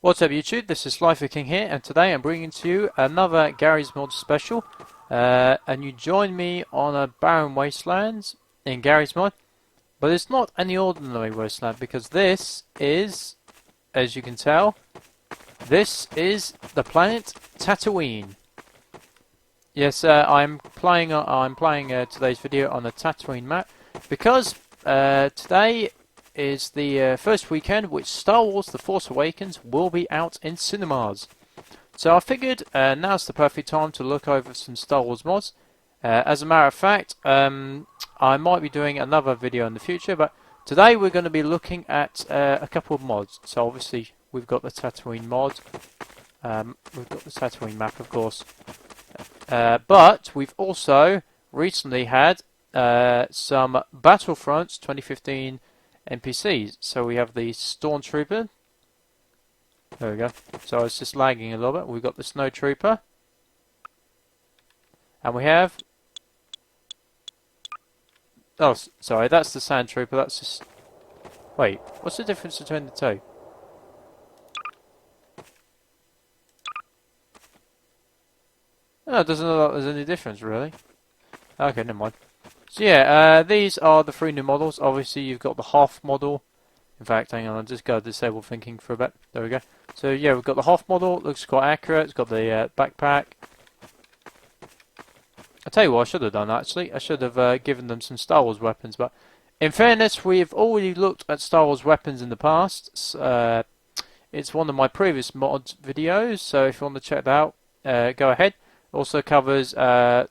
What's up YouTube, this is Lifer King here, and today I'm bringing to you another Garry's Mod special, and you join me on a barren wasteland in Garry's Mod, but it's not any ordinary wasteland because this is, as you can tell, this is the planet Tatooine. Yes, I'm playing today's video on the Tatooine map because today is the first weekend which Star Wars The Force Awakens will be out in cinemas. So I figured now's the perfect time to look over some Star Wars mods. As a matter of fact, I might be doing another video in the future, but today we're going to be looking at a couple of mods. So obviously we've got the Tatooine mod, we've got the Tatooine map of course, but we've also recently had some Battlefronts 2015 NPCs. So we have the Stormtrooper. There we go. So it's just lagging a little bit. We've got the Snowtrooper. And we have... Oh, sorry, that's the Sand Trooper. That's just... Wait, what's the difference between the two? Oh, it doesn't look like there's any difference, really. Okay, never mind. So yeah, these are the three new models. Obviously you've got the Hoth model. In fact, hang on, I'll just go disable thinking for a bit. There we go. So yeah, we've got the Hoth model. It looks quite accurate. It's got the backpack. I'll tell you what I should have done actually. I should have given them some Star Wars weapons. But in fairness, we've already looked at Star Wars weapons in the past. It's one of my previous mod videos. So if you want to check that out, go ahead. Also covers a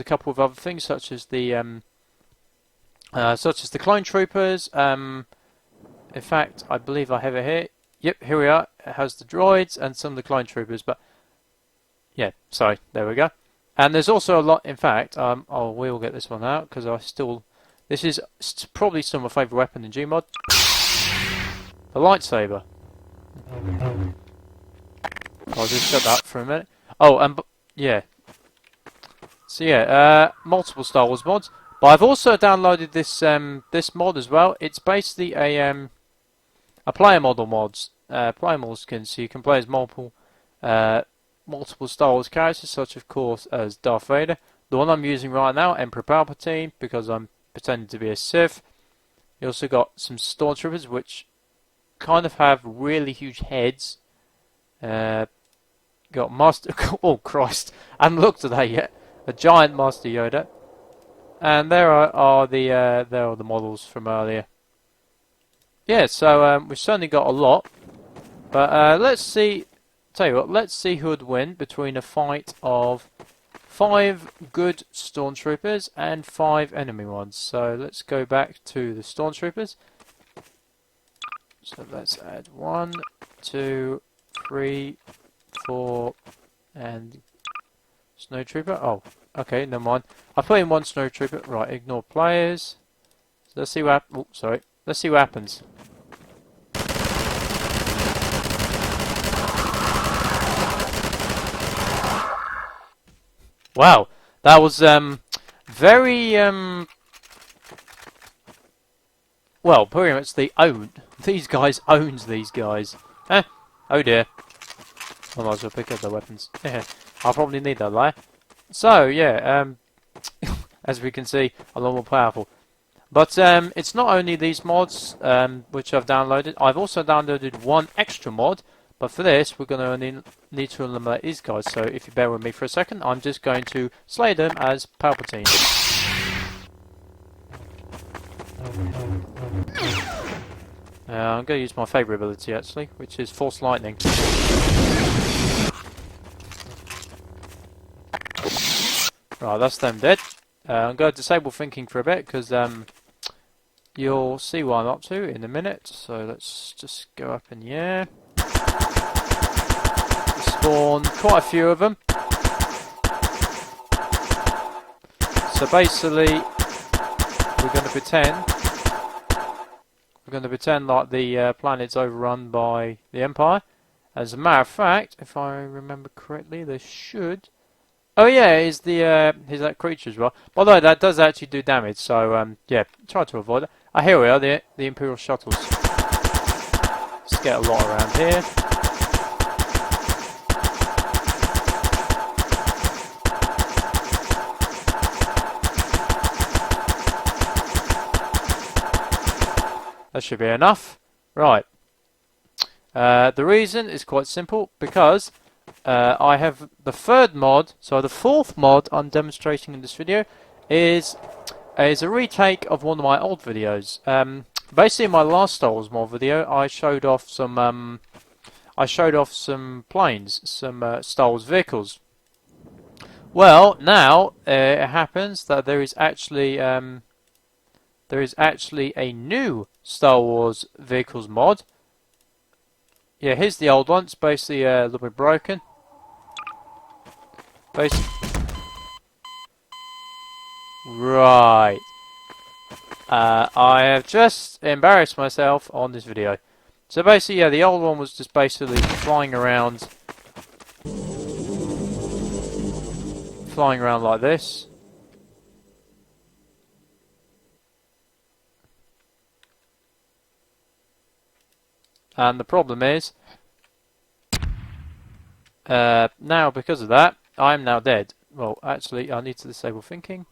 couple of other things such as the clone troopers. In fact, I believe I have it here. Yep, here we are. It has the droids and some of the clone troopers. But yeah, sorry, there we go. And there's also a lot. In fact, oh, we'll get this one out because this is probably still my favourite weapon in Gmod. The lightsaber. I'll just shut that for a minute. Oh, and yeah. So yeah, multiple Star Wars mods, but I've also downloaded this this mod as well. It's basically a player model mods, player model skins, so you can play as multiple Star Wars characters, such of course as Darth Vader. The one I'm using right now, Emperor Palpatine, because I'm pretending to be a Sith. You also got some Stormtroopers, which kind of have really huge heads. Got Master. Oh Christ! I haven't looked at that yet. A giant Master Yoda, and there are the models from earlier. Yeah, so we've certainly got a lot, but let's see. Tell you what, let's see who would win between a fight of 5 good Stormtroopers and 5 enemy ones. So let's go back to the Stormtroopers. So let's add 1, 2, 3, 4, and Snowtrooper. Oh, okay, never mind. I put in 1 Snowtrooper. Right, ignore players. So let's see what. Oh, sorry. Let's see what happens. Wow, that was very well, pretty much these guys owns these guys. Oh dear. I might as well pick up the weapons. I'll probably need that later. So yeah, as we can see, a lot more powerful. But it's not only these mods which I've downloaded. I've also downloaded 1 extra mod. But for this, we're going to need to eliminate these guys. So if you bear with me for a second, I'm just going to slay them as Palpatine. I'm going to use my favourite ability actually, which is Force Lightning. Right, that's them dead. I'm going to disable thinking for a bit because you'll see what I'm up to in a minute. So let's just go up in the air. Spawn quite a few of them. So basically, we're going to pretend like the planet's overrun by the Empire. As a matter of fact, if I remember correctly, there should. Oh yeah, he's that creature as well. By the way, that does actually do damage. So yeah, try to avoid it. Here we are, the Imperial shuttles. let's get a lot around here. That should be enough. Right. The reason is quite simple, because I have the third mod, so the fourth mod I'm demonstrating in this video is a retake of one of my old videos. Basically, in my last Star Wars mod video, I showed off some planes, some Star Wars vehicles. Well, now it happens that there is actually a new Star Wars vehicles mod. Yeah, here's the old one. It's basically a little bit broken. Right. I have just embarrassed myself on this video. So basically, yeah, the old one was just basically flying around like this. And the problem is, now because of that, I'm now dead. Well, actually, I need to disable thinking.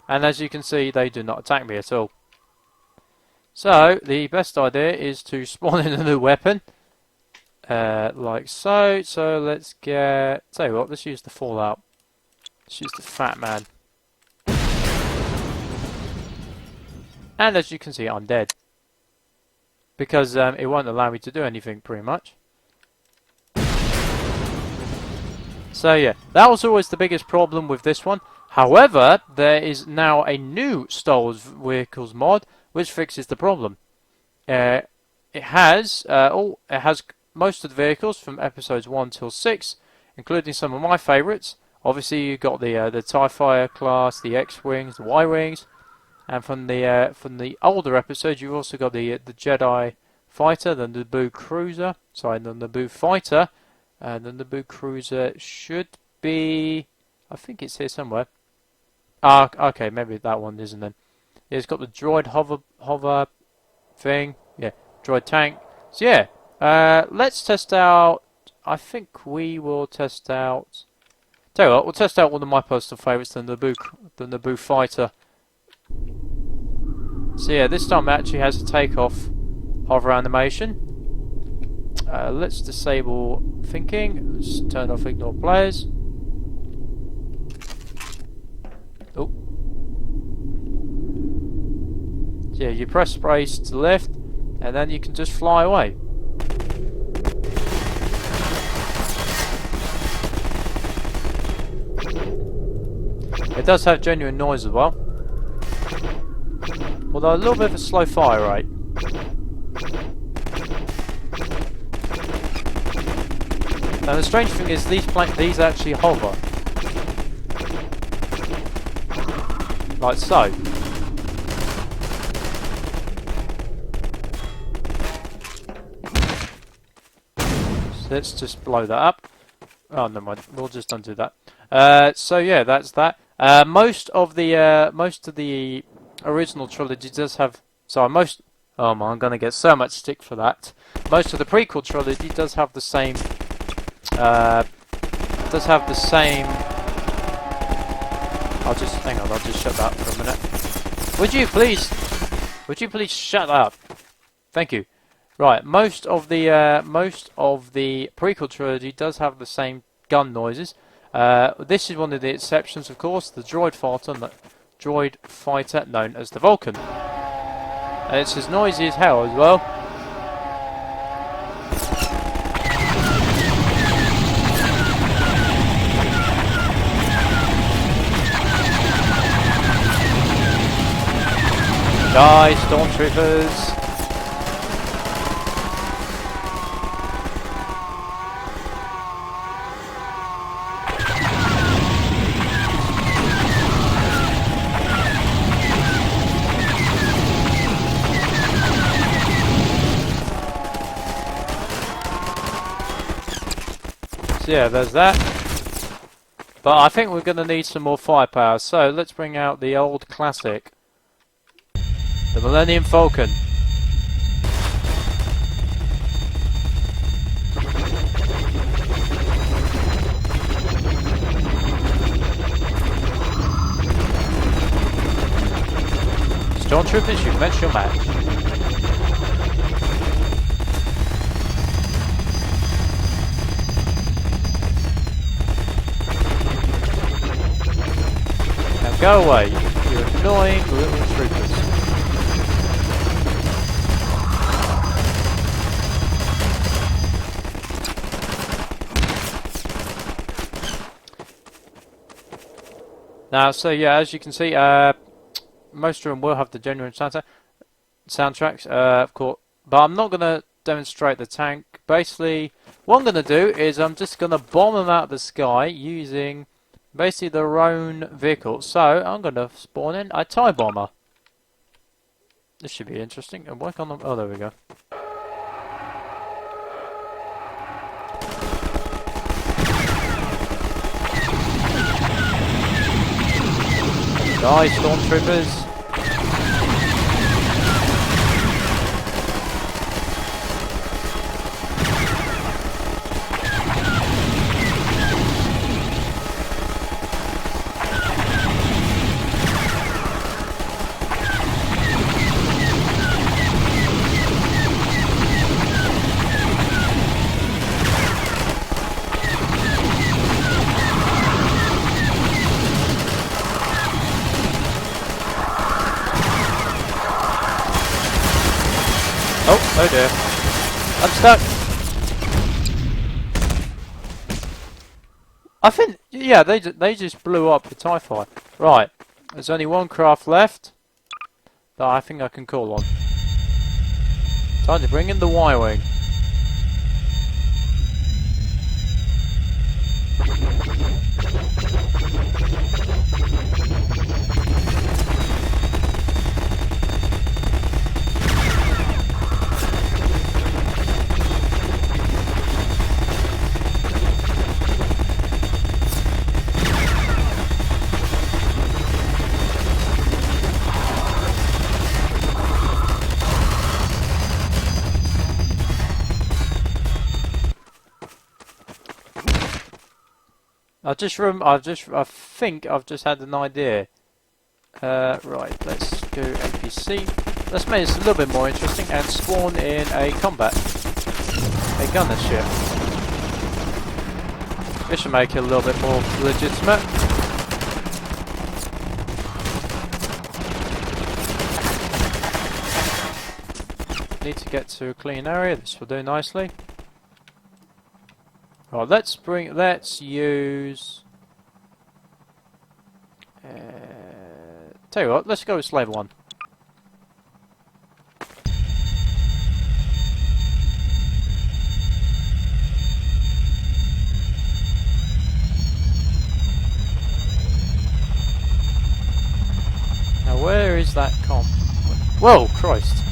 And as you can see, they do not attack me at all. So, the best idea is to spawn in a new weapon. Like so. So, let's get... Tell you what, let's use the Fallout. Let's use the Fat Man. And as you can see, I'm dead. Because it won't allow me to do anything, pretty much. So yeah, that was always the biggest problem with this one. However, there is now a new Star Wars Vehicles mod, which fixes the problem. It has most of the vehicles from episodes 1 till 6, including some of my favourites. Obviously, you've got the TIE Fighter class, the X-Wings, the Y-Wings. And from the older episodes, you've also got the Jedi Fighter, the Naboo Cruiser. Sorry, the Naboo Fighter, and the Naboo Cruiser should be, I think it's here somewhere. Ah, okay, maybe that one isn't then. Yeah, it's got the droid hover thing. Yeah, droid tank. So yeah, let's test out. I think we will test out. Tell you what, we'll test out one of my personal favourites, the Naboo Fighter. So yeah, this time it actually has a takeoff hover animation. Let's disable thinking. Let's turn off ignore players. Oh. So yeah, you press space to lift, and then you can just fly away. It does have genuine noise as well. Although a little bit of a slow fire rate. Now the strange thing is these actually hover. Like so. So let's just blow that up. Oh, never mind. We'll just undo that. So yeah, that's that. Most of the original trilogy does have. Oh man, I'm gonna get so much stick for that. Most of the prequel trilogy does have the same. I'll just hang on. I'll just shut that for a minute. Would you please shut up? Thank you. Right, most of the prequel trilogy does have the same gun noises. This is one of the exceptions, of course. The droid fighter known as the Vulcan. And it's as noisy as hell as well. Die, stormtroopers! So yeah, there's that. But I think we're going to need some more firepower, so let's bring out the old classic. The Millennium Falcon. Stormtroopers, you've met your match. Now go away, you annoying little troopers. Now, so yeah, as you can see, most of them will have the genuine soundtracks, of course, but I'm not going to demonstrate the tank. Basically, what I'm going to do is I'm just going to bomb them out of the sky using basically their own vehicle. So, I'm going to spawn in a TIE bomber. This should be interesting. And work on them. Oh, there we go. Die, stormtroopers. Oh dear. I'm stuck. I think, yeah, they just blew up the TIE fighter. Right, there's only one craft left that I think I can call on. Time to bring in the Y-Wing. I think I've just had an idea. Right, let's go NPC. Let's make this a little bit more interesting and spawn in a gunner ship. This should make it a little bit more legitimate. Need to get to a clean area. This will do nicely. Right, let's use... tell you what, let's go with Slave 1. Now where is that comp? Whoa, Christ.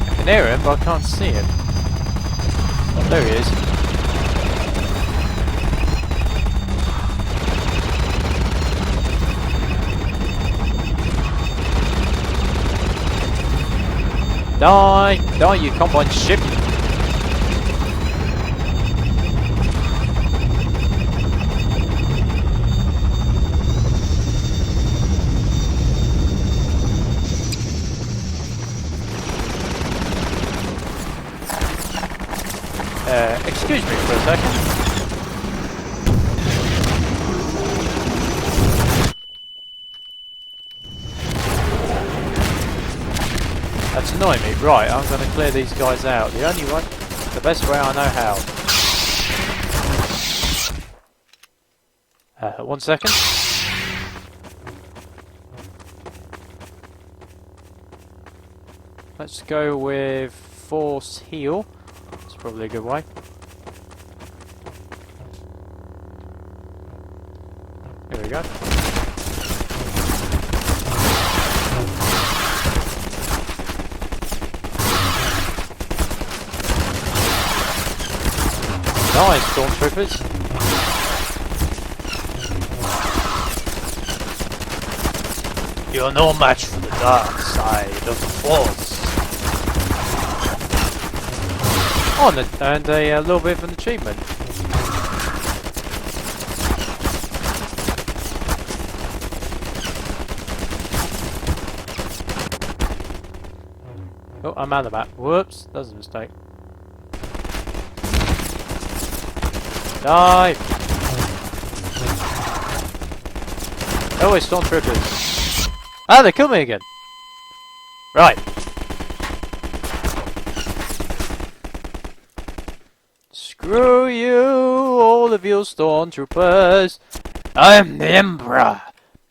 I can hear him, but I can't see him. Oh, there he is. Die! Die, you combine ship! Excuse me for a second. That's annoying me. Right, I'm going to clear these guys out. The only one, the best way I know how. 1 second. Let's go with force heal. That's probably a good way. Here we go. Nice, stormtroopers. You're no match for the dark side of the Force. Oh, and a little bit of an achievement. Oh, I'm out of that. Whoops, that was a mistake. Die! Oh, it's stormtroopers. Ah, they killed me again. Right. Screw you, all of you stormtroopers. I am the Emperor,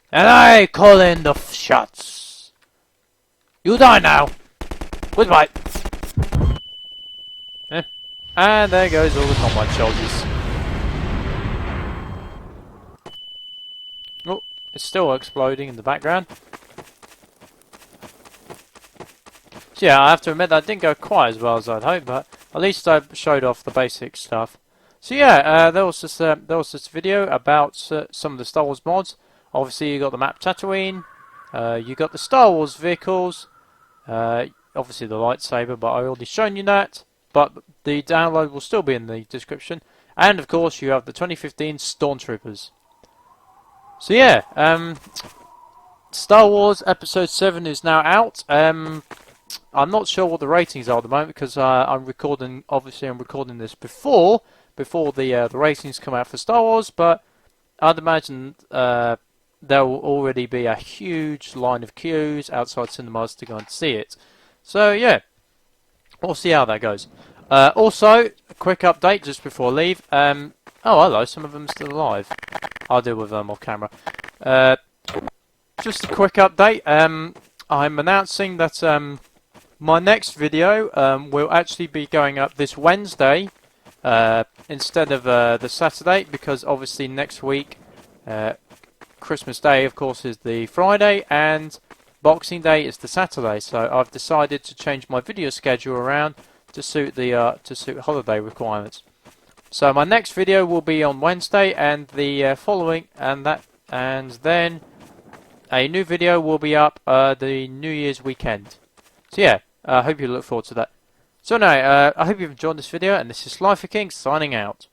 and I call in the shots. You die now. Goodbye. And there goes all the combat soldiers. Oh, it's still exploding in the background. So yeah, I have to admit that didn't go quite as well as I'd hoped, but at least I showed off the basic stuff. So yeah, there was this video about some of the Star Wars mods. Obviously, you got the map Tatooine, you got the Star Wars vehicles, obviously the lightsaber, but I already shown you that. But the download will still be in the description, and of course, you have the 2015 Stormtroopers. So yeah, Star Wars Episode 7 is now out. I'm not sure what the ratings are at the moment because I'm recording this before the ratings come out for Star Wars, but I'd imagine there will already be a huge line of queues outside cinemas to go and see it. So yeah, we'll see how that goes. Also, a quick update just before I leave. Oh, hello, some of them are still alive. I'll deal with them off camera. Just a quick update. I'm announcing that my next video will actually be going up this Wednesday instead of the Saturday, because obviously next week, Christmas Day, of course, is the Friday, and Boxing Day is the Saturday. So I've decided to change my video schedule around to suit the holiday requirements. So my next video will be on Wednesday, and the following, and then a new video will be up the New Year's weekend. So yeah, I hope you look forward to that. So anyway, I hope you've enjoyed this video, and this is Slifer King signing out.